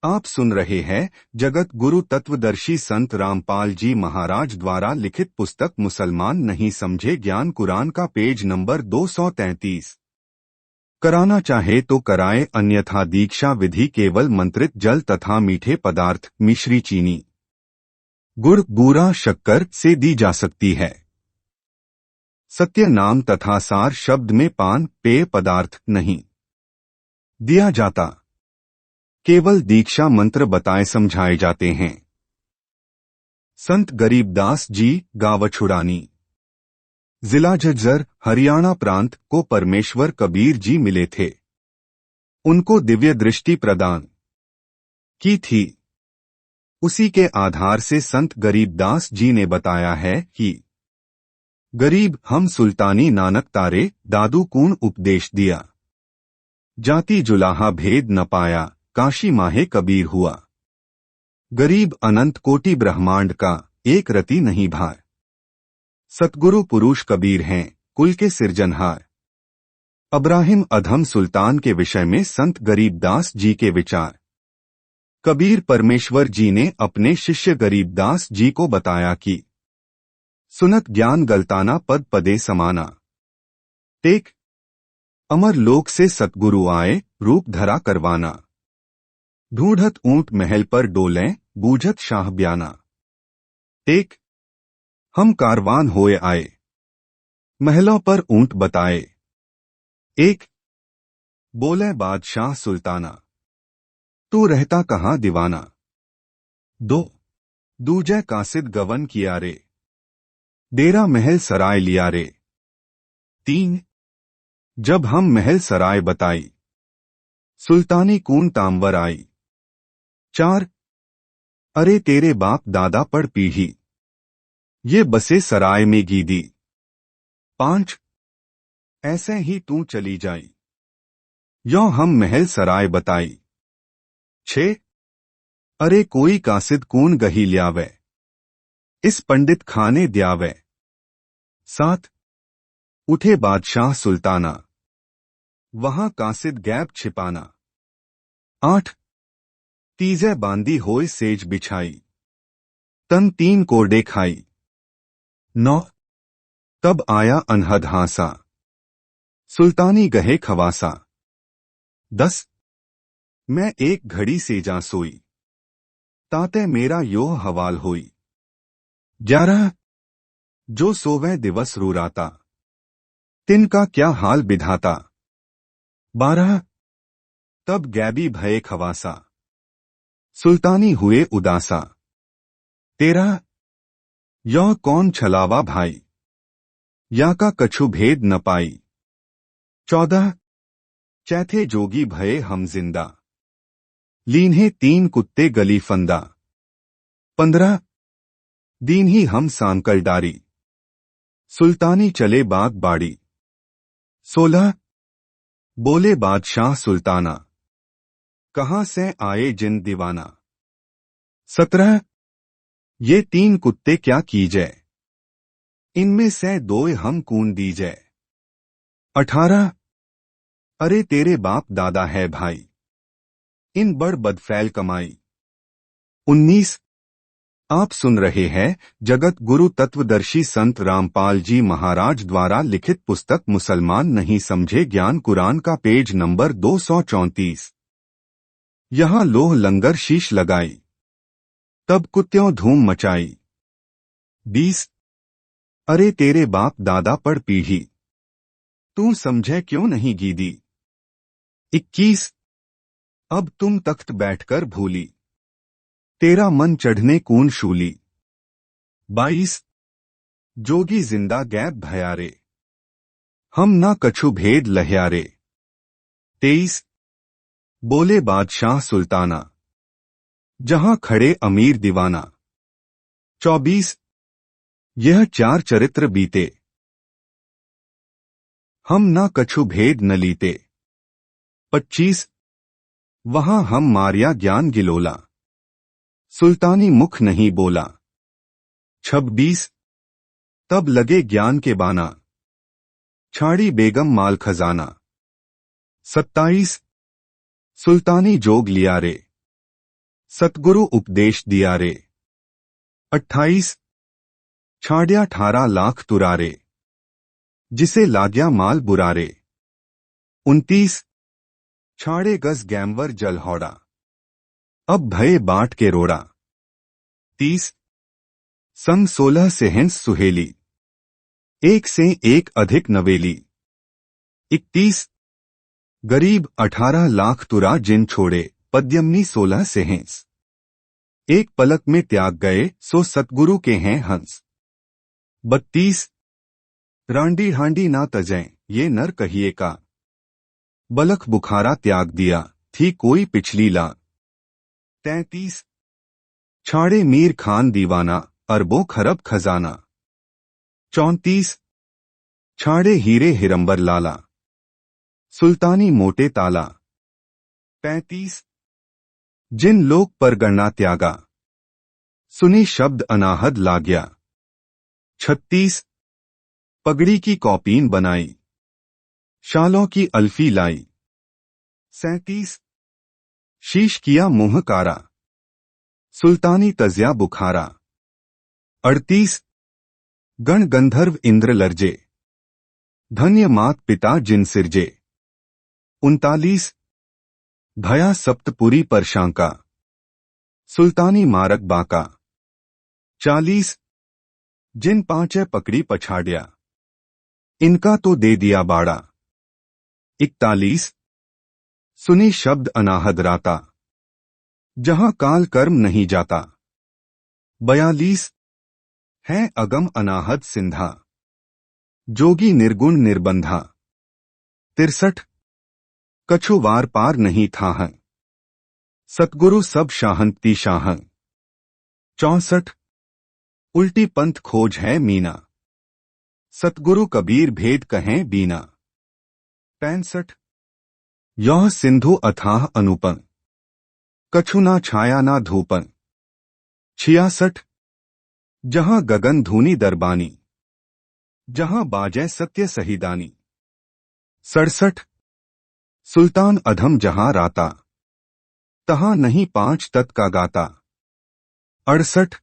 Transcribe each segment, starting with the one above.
आप सुन रहे हैं जगत गुरु तत्वदर्शी संत रामपाल जी महाराज द्वारा लिखित पुस्तक मुसलमान नहीं समझे ज्ञान कुरान का पेज नंबर 233। कराना चाहे तो कराए, अन्यथा दीक्षा विधि केवल मंत्रित जल तथा मीठे पदार्थ मिश्री चीनी गुड़ बूरा शक्कर से दी जा सकती है। सत्य नाम तथा सार शब्द में पान पेय पदार्थ नहीं दिया जाता, केवल दीक्षा मंत्र बताए समझाए जाते हैं। संत गरीबदास जी गावछुड़ानी, जिला झज्जर, हरियाणा प्रांत को परमेश्वर कबीर जी मिले थे। उनको दिव्य दृष्टि प्रदान की थी। उसी के आधार से संत गरीबदास जी ने बताया है कि गरीब हम सुल्तानी नानक तारे दादू कूण उपदेश दिया, जाति जुलाहा भेद न पाया काशी माहे कबीर हुआ। गरीब अनंत कोटि ब्रह्मांड का एक रति नहीं भार, सतगुरु पुरुष कबीर हैं कुल के सिरजनहार। अब्राहिम अधम सुल्तान के विषय में संत गरीबदास जी के विचार। कबीर परमेश्वर जी ने अपने शिष्य गरीबदास जी को बताया कि सुनत ज्ञान गलताना पद पदे समाना, टेक अमर लोक से सतगुरु आए रूप धरा करवाना। ढूंढत ऊंट महल पर डोलें बूझत शाह ब्याना, टेक हम कारवान होए आए महलों पर ऊंट बताए। एक बोले बादशाह सुल्ताना, तू रहता कहाँ दीवाना। दो दूजे कासिद गवन किया रे, डेरा महल सराय लिया रे। तीन जब हम महल सराय बताई, सुल्तानी कून तांवर आई। चार अरे तेरे बाप दादा पड़ पीढ़ी, ये बसे सराय में गीदी। पांच ऐसे ही तू चली जाई, यों हम महल सराय बताई। छह अरे कोई कासिद कून गही ल्यावे, इस पंडित खाने द्यावे। सात उठे बादशाह सुल्ताना, वहां कासिद गैप छिपाना। आठ तीजे बांदी होए सेज बिछाई, तन तीन कोरडे खाई। नौ तब आया अनहद हांसा, सुल्तानी गहे खवासा। 10 मैं एक घड़ी से जा सोई, ताते मेरा योह हवाल होई। 11 जो सोवे दिवस रूराता, तिनका क्या हाल विधाता। 12 तब गैबी भये खवासा, सुल्तानी हुए उदासा। 13 यह कौन छलावा भाई, या का कछु भेद न पाई। 14 चैथे जोगी भये हम जिंदा, लीन्हे तीन कुत्ते गली फंदा। 15 दीन ही हम सांकल डारी, सुल्तानी चले बाग बाड़ी। 16 बोले बादशाह सुल्ताना, कहाँ से आए जिन दीवाना। 17 ये तीन कुत्ते क्या कीजे, इनमें से दो हम कून दीजे। 18 अरे तेरे बाप दादा है भाई, इन बड़ बदफैल कमाई। 19 आप सुन रहे हैं जगत गुरु तत्वदर्शी संत रामपाल जी महाराज द्वारा लिखित पुस्तक मुसलमान नहीं समझे ज्ञान कुरान का पेज नंबर 234। यहां लोह लंगर शीश लगाई, तब कुत्त्यों धूम मचाई। 20 अरे तेरे बाप दादा पड़ पीढ़ी, तू समझे क्यों नहीं गीदी। 21 अब तुम तख्त बैठकर भूली, तेरा मन चढ़ने कून शूली। 22 जोगी जिंदा गैब भयारे, हम ना कछु भेद लह्यारे। 23 बोले बादशाह सुल्ताना, जहां खड़े अमीर दीवाना। 24 यह चार चरित्र बीते, हम ना कछु भेद न लीते। 25 वहां हम मारिया ज्ञान गिलोला, सुल्तानी मुख नहीं बोला। 26 तब लगे ज्ञान के बाना, छाड़ी बेगम माल खजाना। 27 सुल्तानी जोग लिया रे, सतगुरु उपदेश दिया रे। 28 छाड़िया 18 लाख तुरारे, जिसे लाग्या माल बुरारे। 29 छाड़े गज गैमवर जलहौड़ा, अब भये बाट के रोड़ा। 30 संग 16 से हिंस सुहेली, एक से एक अधिक नवेली। 31 गरीब 18 लाख तुरा जिन छोड़े, पद्यमनी 16 से हिंस। एक पलक में त्याग गए, सो सतगुरु के हैं हंस। 32 रांडी हांडी ना तजें, ये नर कहिए का, बलख बुखारा त्याग दिया, थी कोई पिछली ला। 33 छाड़े मीर खान दीवाना, अरबों खरब खजाना। 34 छाड़े हीरे हिरंबर लाला, सुल्तानी मोटे ताला। 35 जिन लोक पर गणना त्यागा, सुनी शब्द अनाहद लाग्या। 36 पगड़ी की कौपीन बनाई, शालों की अल्फी लाई। 37 शीश किया मुंह कारा, सुल्तानी तजिया बुखारा। 38 गण गंधर्व इंद्र लर्जे, धन्य मात पिता जिन सिरजे। 39 भया सप्तपुरी पर शांका, सुल्तानी मारक बाका। 40 जिन पांचे पकड़ी पछाड़िया, इनका तो दे दिया बाड़ा। 41 सुनी शब्द अनाहद राता, जहां काल कर्म नहीं जाता। 42 है अगम अनाहद सिंधा, जोगी निर्गुण निर्बंधा। 63 कछु वार पार नहीं था है, सतगुरु सब शाहंती शाह। 64 उल्टी पंथ खोज है मीना, सतगुरु कबीर भेद कहें बीना। 65 यह सिंधु अथाह अनुपम, कछु ना छाया ना धूपन। 66 जहां गगन धूनी दरबानी, जहां बाजे सत्य सहीदानी। 67 सुल्तान अधम जहां राता, तहां नहीं पांच तत् का गाता। 68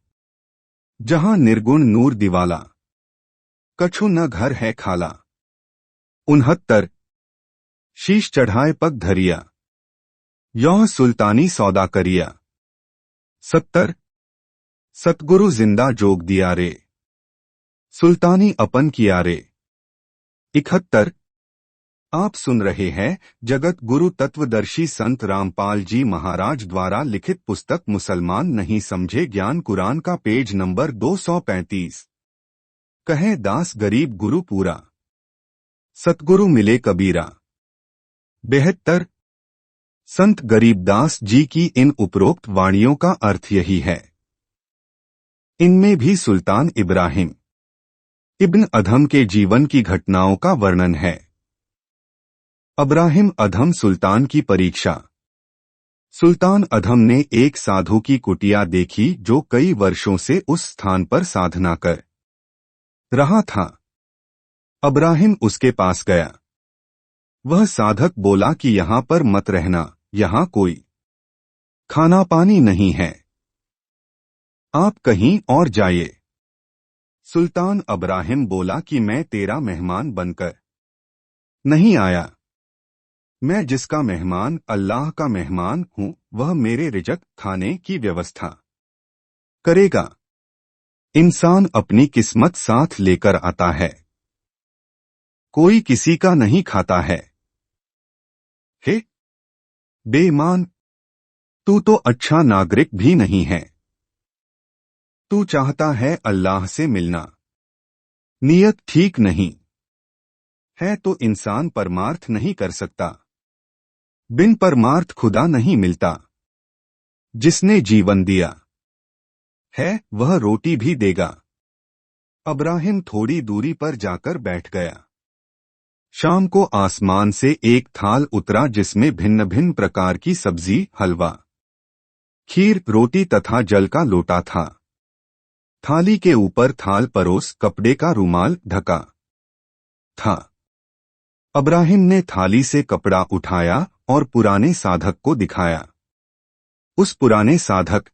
जहां निर्गुण नूर दिवाला, कछु न घर है खाला। 69 शीश चढ़ाए पग धरिया, यह सुल्तानी सौदा करिया। 70 सतगुरु जिंदा जोग दिया रे, सुल्तानी अपन किया रे। 71 आप सुन रहे हैं जगत गुरु तत्वदर्शी संत रामपाल जी महाराज द्वारा लिखित पुस्तक मुसलमान नहीं समझे ज्ञान कुरान का पेज नंबर 235। कहे दास गरीब गुरु पूरा, सतगुरु मिले कबीरा। 72 संत गरीबदास जी की इन उपरोक्त वाणियों का अर्थ यही है। इनमें भी सुल्तान इब्राहिम इब्न अधम के जीवन की घटनाओं का वर्णन है। अब्राहिम अधम सुल्तान की परीक्षा। सुल्तान अधम ने एक साधु की कुटिया देखी जो कई वर्षों से उस स्थान पर साधना कर रहा था। अब्राहिम उसके पास गया। वह साधक बोला कि यहां पर मत रहना, यहां कोई खाना पानी नहीं है, आप कहीं और जाइए। सुल्तान अब्राहिम बोला कि मैं तेरा मेहमान बनकर नहीं आया, मैं जिसका मेहमान अल्लाह का मेहमान हूं वह मेरे रिज़्क़ खाने की व्यवस्था करेगा। इंसान अपनी किस्मत साथ लेकर आता है, कोई किसी का नहीं खाता है। हे बेईमान, तू तो अच्छा नागरिक भी नहीं है। तू चाहता है अल्लाह से मिलना, नियत ठीक नहीं है तो इंसान परमार्थ नहीं कर सकता। बिन परमार्थ खुदा नहीं मिलता। जिसने जीवन दिया है वह रोटी भी देगा। अब्राहिम थोड़ी दूरी पर जाकर बैठ गया। शाम को आसमान से एक थाल उतरा जिसमें भिन्न भिन्न प्रकार की सब्जी, हलवा, खीर, रोटी तथा जल का लोटा था। थाली के ऊपर थाल परोस कपड़े का रुमाल ढका था। अब्राहिम ने थाली से कपड़ा उठाया और पुराने साधक को दिखाया। उस पुराने साधक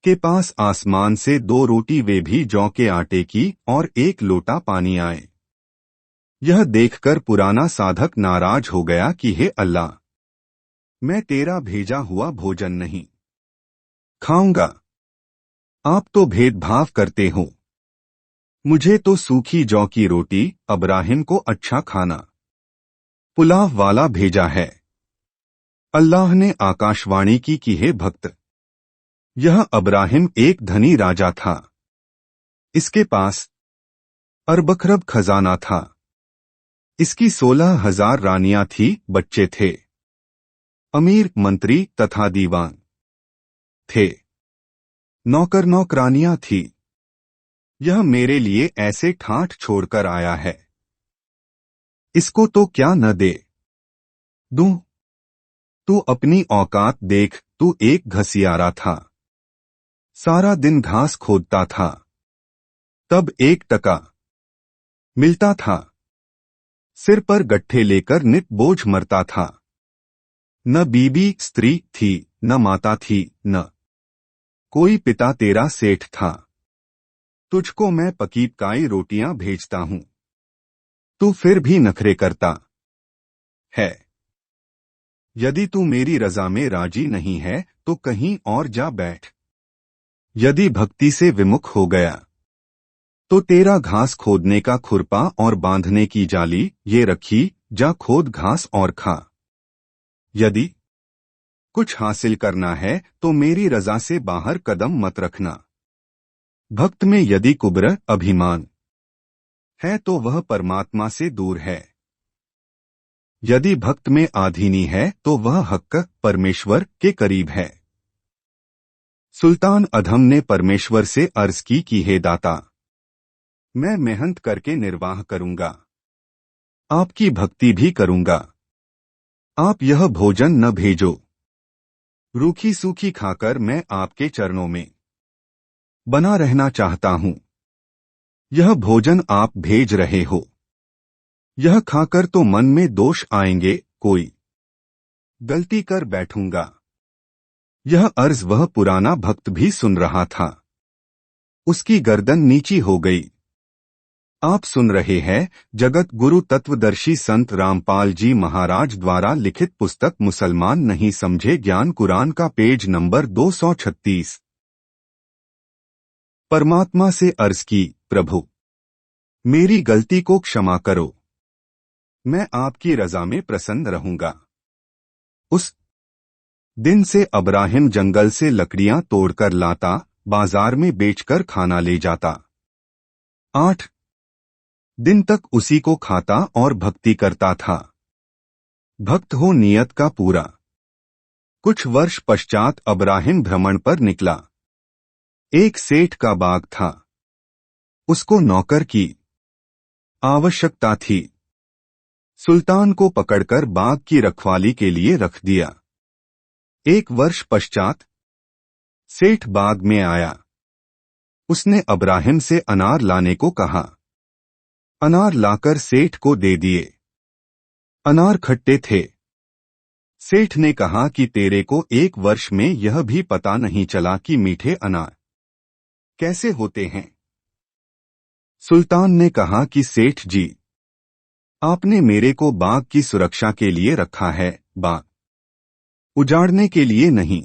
के पास आसमान से 2 रोटी, वे भी जौ के आटे की, और 1 लोटा पानी आए। यह देखकर पुराना साधक नाराज हो गया कि हे अल्लाह, मैं तेरा भेजा हुआ भोजन नहीं खाऊंगा। आप तो भेदभाव करते हो। मुझे तो सूखी जौ की रोटी, अब्राहिम को अच्छा खाना पुलाव वाला भेजा है। अल्लाह ने आकाशवाणी की कि हे भक्त, यह अब्राहिम एक धनी राजा था। इसके पास अरबखरब खजाना था। इसकी 16,000 रानियां थी, बच्चे थे, अमीर, मंत्री तथा दीवान थे, नौकर नौकरानियां थी। यह मेरे लिए ऐसे ठाठ छोड़कर आया है, इसको तो क्या न दे दूं? तू अपनी औकात देख, तू एक घसियारा था, सारा दिन घास खोदता था, तब 1 टका मिलता था। सिर पर गट्ठे लेकर नित बोझ मरता था। न बीबी स्त्री थी, न माता थी, न कोई पिता तेरा सेठ था। तुझको मैं पकी पकाई रोटियां भेजता हूं, तू फिर भी नखरे करता है। यदि तू मेरी रजा में राजी नहीं है तो कहीं और जा बैठ। यदि भक्ति से विमुख हो गया तो तेरा घास खोदने का खुरपा और बांधने की जाली ये रखी, जा खोद घास और खा। यदि कुछ हासिल करना है तो मेरी रजा से बाहर कदम मत रखना। भक्त में यदि कुब्र, अभिमान है तो वह परमात्मा से दूर है। यदि भक्त में आधीनी है तो वह हक्क, परमेश्वर के करीब है। सुल्तान अधम ने परमेश्वर से अर्ज की कि हे दाता, मैं मेहनत करके निर्वाह करूंगा, आपकी भक्ति भी करूंगा। आप यह भोजन न भेजो। रूखी सूखी खाकर मैं आपके चरणों में बना रहना चाहता हूं। यह भोजन आप भेज रहे हो, यह खाकर तो मन में दोष आएंगे, कोई गलती कर बैठूंगा। यह अर्ज वह पुराना भक्त भी सुन रहा था। उसकी गर्दन नीची हो गई। आप सुन रहे हैं जगत गुरु तत्वदर्शी संत रामपाल जी महाराज द्वारा लिखित पुस्तक मुसलमान नहीं समझे ज्ञान कुरान का पेज नंबर 236। परमात्मा से अर्ज की, प्रभु मेरी गलती को क्षमा करो, मैं आपकी रजा में प्रसन्न रहूंगा। उस दिन से अब्राहिम जंगल से लकड़ियां तोड़कर लाता, बाजार में बेचकर खाना ले जाता। 8 दिन तक उसी को खाता और भक्ति करता था। भक्त हो नियत का पूरा। कुछ वर्ष पश्चात अब्राहिम भ्रमण पर निकला। एक सेठ का बाग था। उसको नौकर की आवश्यकता थी। सुल्तान को पकड़कर बाग की रखवाली के लिए रख दिया। 1 वर्ष पश्चात सेठ बाग में आया। उसने अब्राहिम से अनार लाने को कहा। अनार लाकर सेठ को दे दिए। अनार खट्टे थे। सेठ ने कहा कि तेरे को 1 वर्ष में यह भी पता नहीं चला कि मीठे अनार कैसे होते हैं। सुल्तान ने कहा कि सेठ जी, आपने मेरे को बाग की सुरक्षा के लिए रखा है, बाग उजाड़ने के लिए नहीं।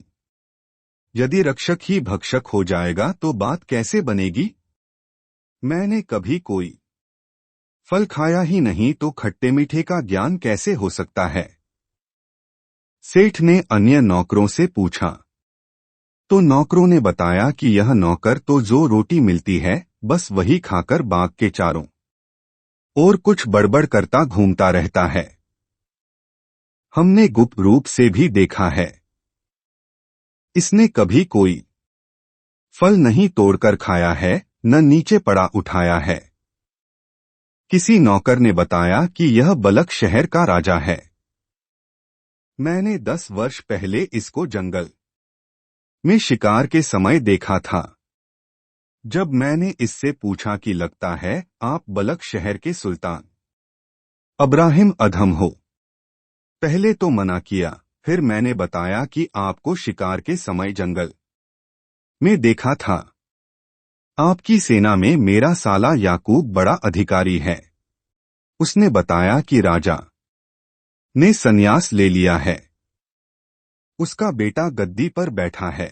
यदि रक्षक ही भक्षक हो जाएगा तो बात कैसे बनेगी। मैंने कभी कोई फल खाया ही नहीं तो खट्टे मीठे का ज्ञान कैसे हो सकता है। सेठ ने अन्य नौकरों से पूछा तो नौकरों ने बताया कि यह नौकर तो जो रोटी मिलती है बस वही खाकर बाग के चारों ओर कुछ बड़बड़ करता घूमता रहता है। हमने गुप्त रूप से भी देखा है। इसने कभी कोई फल नहीं तोड़कर खाया है, न नीचे पड़ा उठाया है। किसी नौकर ने बताया कि यह बलक शहर का राजा है। मैंने 10 वर्ष पहले इसको जंगल में शिकार के समय देखा था। जब मैंने इससे पूछा कि लगता है आप बलक शहर के सुल्तान अब्राहिम अधम हो, पहले तो मना किया, फिर मैंने बताया कि आपको शिकार के समय जंगल में देखा था। आपकी सेना में मेरा साला याकूब बड़ा अधिकारी है। उसने बताया कि राजा ने संन्यास ले लिया है। उसका बेटा गद्दी पर बैठा है।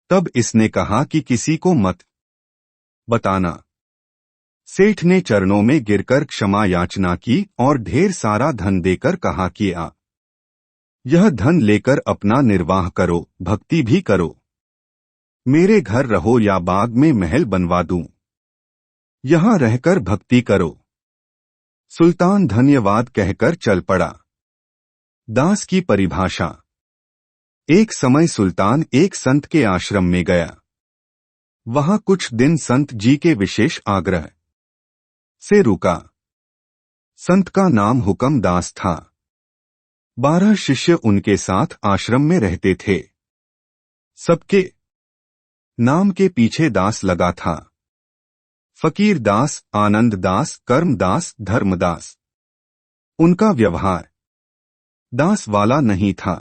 तब इसने कहा कि किसी को मत बताना। सेठ ने चरणों में गिरकर क्षमा याचना की और ढेर सारा धन देकर कहा कि यह धन लेकर अपना निर्वाह करो, भक्ति भी करो। मेरे घर रहो या बाग में महल बनवा दूं, यहां रहकर भक्ति करो। सुल्तान धन्यवाद कहकर चल पड़ा। दास की परिभाषा। एक समय सुल्तान एक संत के आश्रम में गया। वहां कुछ दिन संत जी के विशेष आग्रह से रुका। संत का नाम हुक्म दास था। 12 शिष्य उनके साथ आश्रम में रहते थे। सबके नाम के पीछे दास लगा था। फकीर दास, आनंद दास, कर्म दास, धर्मदास। उनका व्यवहार दास वाला नहीं था।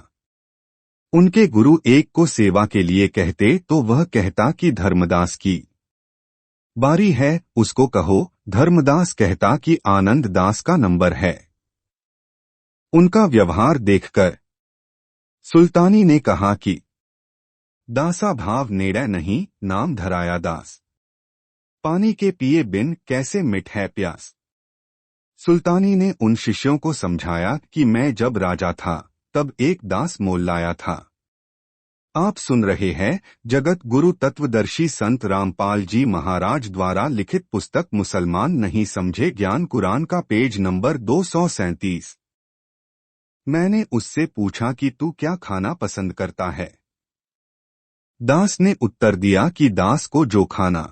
उनके गुरु एक को सेवा के लिए कहते तो वह कहता कि धर्मदास की बारी है, उसको कहो। धर्मदास कहता कि आनंद दास का नंबर है। उनका व्यवहार देखकर सुल्तानी ने कहा कि दासा भाव नेड़े नहीं, नाम धराया दास। पानी के पिए बिन कैसे मिट है प्यास। सुल्तानी ने उन शिष्यों को समझाया कि मैं जब राजा था तब एक दास मोल लाया था। आप सुन रहे हैं जगत गुरु तत्वदर्शी संत रामपाल जी महाराज द्वारा लिखित पुस्तक मुसलमान नहीं समझे ज्ञान कुरान का पेज नंबर 237। मैंने उससे पूछा कि तू क्या खाना पसंद करता है। दास ने उत्तर दिया कि दास को जो खाना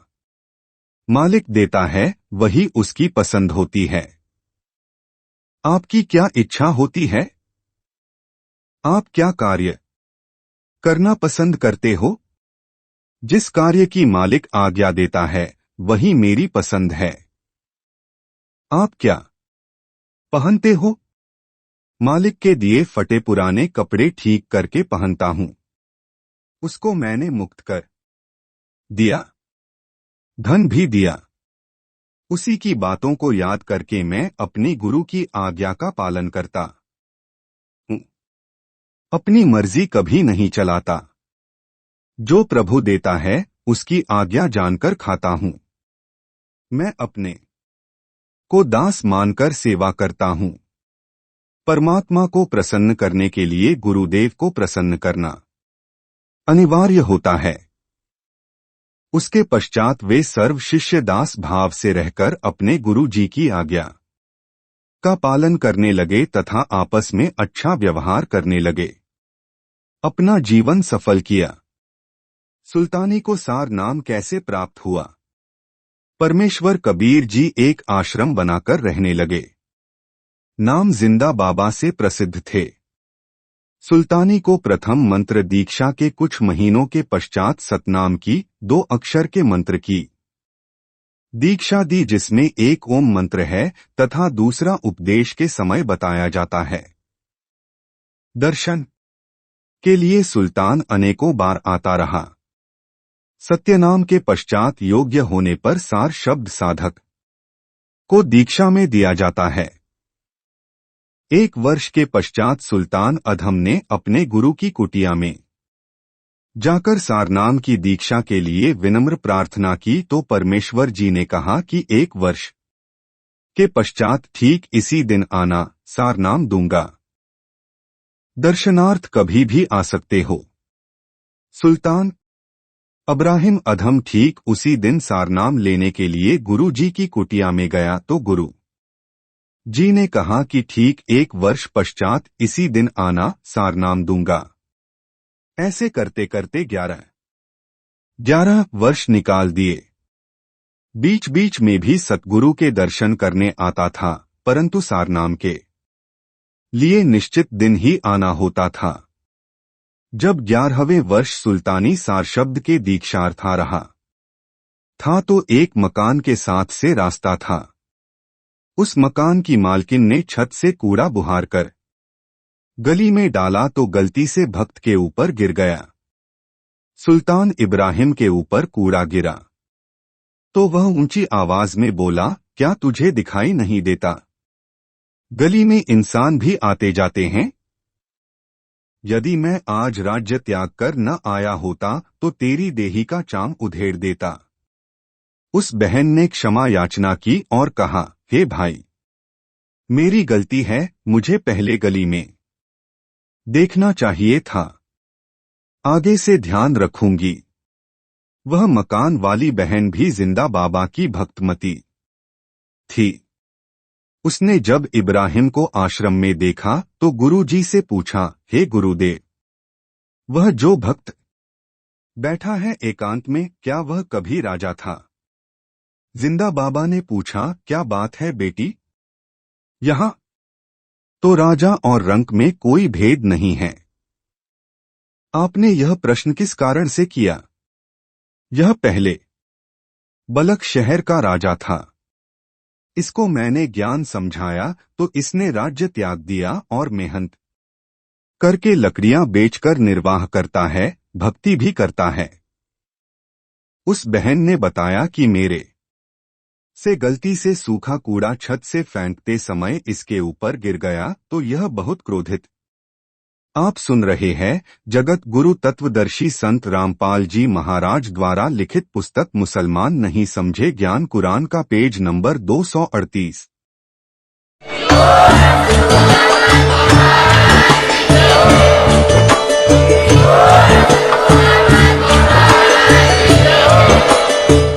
मालिक देता है वही उसकी पसंद होती है। आपकी क्या इच्छा होती है? आप क्या कार्य करना पसंद करते हो? जिस कार्य की मालिक आज्ञा देता है वही मेरी पसंद है। आप क्या पहनते हो? मालिक के दिए फटे पुराने कपड़े ठीक करके पहनता हूं। उसको मैंने मुक्त कर दिया, धन भी दिया। उसी की बातों को याद करके मैं अपनी गुरु की आज्ञा का पालन करता हूं। अपनी मर्जी कभी नहीं चलाता। जो प्रभु देता है उसकी आज्ञा जानकर खाता हूं। मैं अपने को दास मानकर सेवा करता हूं। परमात्मा को प्रसन्न करने के लिए गुरुदेव को प्रसन्न करना अनिवार्य होता है। उसके पश्चात वे सर्व शिष्य दास भाव से रहकर अपने गुरु जी की आज्ञा का पालन करने लगे तथा आपस में अच्छा व्यवहार करने लगे। अपना जीवन सफल किया। सुल्तानी को सार नाम कैसे प्राप्त हुआ? परमेश्वर कबीर जी एक आश्रम बनाकर रहने लगे। नाम जिंदा बाबा से प्रसिद्ध थे। सुल्तानी को प्रथम मंत्र दीक्षा के कुछ महीनों के पश्चात सतनाम की 2 अक्षर के मंत्र की दीक्षा दी, जिसमें एक ओम मंत्र है तथा दूसरा उपदेश के समय बताया जाता है। दर्शन के लिए सुल्तान अनेकों बार आता रहा। सत्यनाम के पश्चात योग्य होने पर सार शब्द साधक को दीक्षा में दिया जाता है। 1 वर्ष के पश्चात सुल्तान अधम ने अपने गुरु की कुटिया में जाकर सारनाम की दीक्षा के लिए विनम्र प्रार्थना की तो परमेश्वर जी ने कहा कि 1 वर्ष के पश्चात ठीक इसी दिन आना, सारनाम दूंगा। दर्शनार्थ कभी भी आ सकते हो। सुल्तान अब्राहिम अधम ठीक उसी दिन सारनाम लेने के लिए गुरु जी की कुटिया में गया तो गुरु जी ने कहा कि ठीक 1 वर्ष पश्चात इसी दिन आना, सारनाम दूंगा। ऐसे करते करते 11 वर्ष निकाल दिए। बीच बीच में भी सतगुरु के दर्शन करने आता था, परंतु सारनाम के लिए निश्चित दिन ही आना होता था। जब 11वें वर्ष सुल्तानी सार शब्द के दीक्षार्था रहा था तो एक मकान के साथ से रास्ता था। उस मकान की मालकिन ने छत से कूड़ा बुहार कर गली में डाला तो गलती से भक्त के ऊपर गिर गया। सुल्तान इब्राहिम के ऊपर कूड़ा गिरा तो वह ऊंची आवाज में बोला, क्या तुझे दिखाई नहीं देता? गली में इंसान भी आते जाते हैं। यदि मैं आज राज्य त्याग कर न आया होता तो तेरी देही का चाम उधेड़ देता। उस बहन ने क्षमा याचना की और कहा, हे भाई, मेरी गलती है, मुझे पहले गली में देखना चाहिए था। आगे से ध्यान रखूंगी। वह मकान वाली बहन भी जिंदा बाबा की भक्तमती थी। उसने जब इब्राहिम को आश्रम में देखा तो गुरुजी से पूछा, हे गुरुदेव, वह जो भक्त बैठा है एकांत में, क्या वह कभी राजा था? जिंदा बाबा ने पूछा, क्या बात है बेटी? यहाँ तो राजा और रंक में कोई भेद नहीं है। आपने यह प्रश्न किस कारण से किया? यह पहले बलक शहर का राजा था। इसको मैंने ज्ञान समझाया तो इसने राज्य त्याग दिया और मेहनत करके लकड़ियां बेचकर निर्वाह करता है, भक्ति भी करता है। उस बहन ने बताया कि मेरे से गलती से सूखा कूड़ा छत से फेंकते समय इसके ऊपर गिर गया तो यह बहुत क्रोधित। आप सुन रहे हैं जगत गुरु तत्वदर्शी संत रामपाल जी महाराज द्वारा लिखित पुस्तक मुसलमान नहीं समझे ज्ञान कुरान का पेज नंबर 238।